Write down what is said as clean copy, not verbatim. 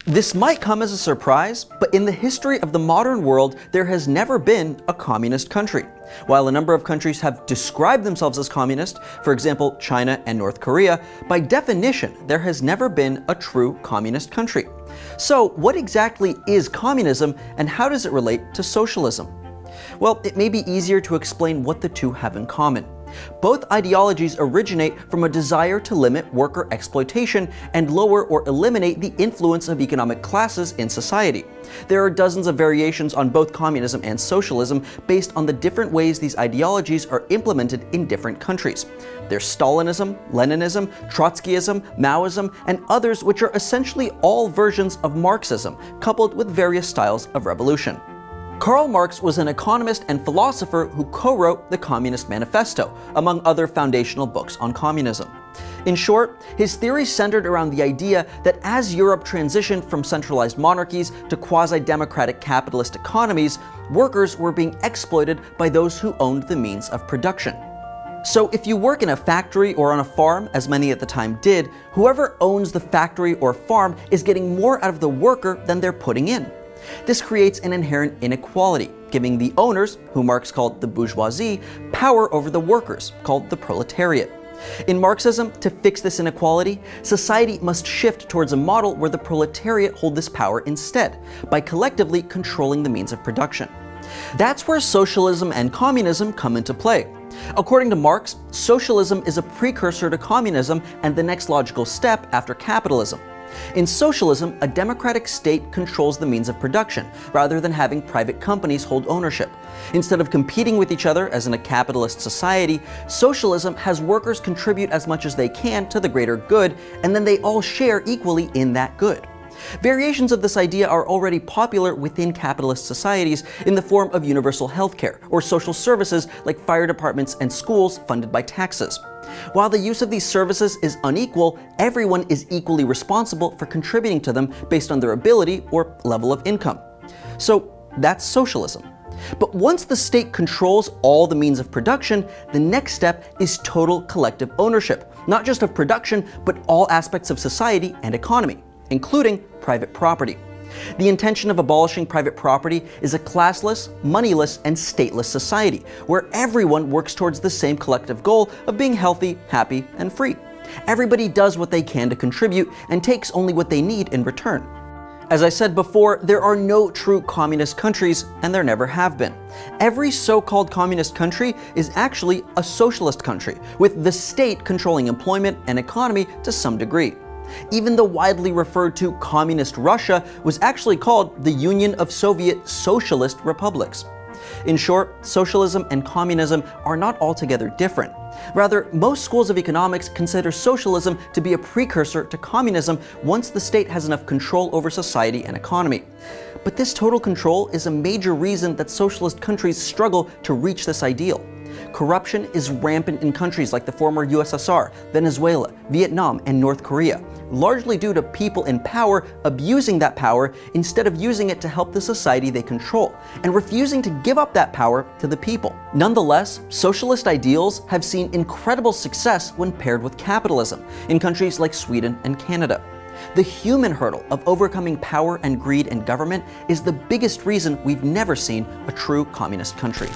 This might come as a surprise, but in the history of the modern world, there has never been a communist country. While a number of countries have described themselves as communist, for example, China and North Korea, by definition, there has never been a true communist country. So, what exactly is communism, and how does it relate to socialism? Well, it may be easier to explain what the two have in common. Both ideologies originate from a desire to limit worker exploitation and lower or eliminate the influence of economic classes in society. There are dozens of variations on both communism and socialism based on the different ways these ideologies are implemented in different countries. There's Stalinism, Leninism, Trotskyism, Maoism, and others which are essentially all versions of Marxism, coupled with various styles of revolution. Karl Marx was an economist and philosopher who co-wrote the Communist Manifesto, among other foundational books on communism. In short, his theories centered around the idea that as Europe transitioned from centralized monarchies to quasi-democratic capitalist economies, workers were being exploited by those who owned the means of production. So if you work in a factory or on a farm, as many at the time did, whoever owns the factory or farm is getting more out of the worker than they're putting in. This creates an inherent inequality, giving the owners, who Marx called the bourgeoisie, power over the workers, called the proletariat. In Marxism, to fix this inequality, society must shift towards a model where the proletariat hold this power instead, by collectively controlling the means of production. That's where socialism and communism come into play. According to Marx, socialism is a precursor to communism and the next logical step after capitalism. In socialism, a democratic state controls the means of production, rather than having private companies hold ownership. Instead of competing with each other as in a capitalist society, socialism has workers contribute as much as they can to the greater good, and then they all share equally in that good. Variations of this idea are already popular within capitalist societies in the form of universal healthcare, or social services like fire departments and schools funded by taxes. While the use of these services is unequal, everyone is equally responsible for contributing to them based on their ability or level of income. So that's socialism. But once the state controls all the means of production, the next step is total collective ownership, not just of production, but all aspects of society and economy, including private property. The intention of abolishing private property is a classless, moneyless, and stateless society, where everyone works towards the same collective goal of being healthy, happy, and free. Everybody does what they can to contribute and takes only what they need in return. As I said before, there are no true communist countries, and there never have been. Every so-called communist country is actually a socialist country, with the state controlling employment and economy to some degree. Even the widely referred to Communist Russia was actually called the Union of Soviet Socialist Republics. In short, socialism and communism are not altogether different. Rather, most schools of economics consider socialism to be a precursor to communism once the state has enough control over society and economy. But this total control is a major reason that socialist countries struggle to reach this ideal. Corruption is rampant in countries like the former USSR, Venezuela, Vietnam, and North Korea, largely due to people in power abusing that power instead of using it to help the society they control, and refusing to give up that power to the people. Nonetheless, socialist ideals have seen incredible success when paired with capitalism in countries like Sweden and Canada. The human hurdle of overcoming power and greed in government is the biggest reason we've never seen a true communist country.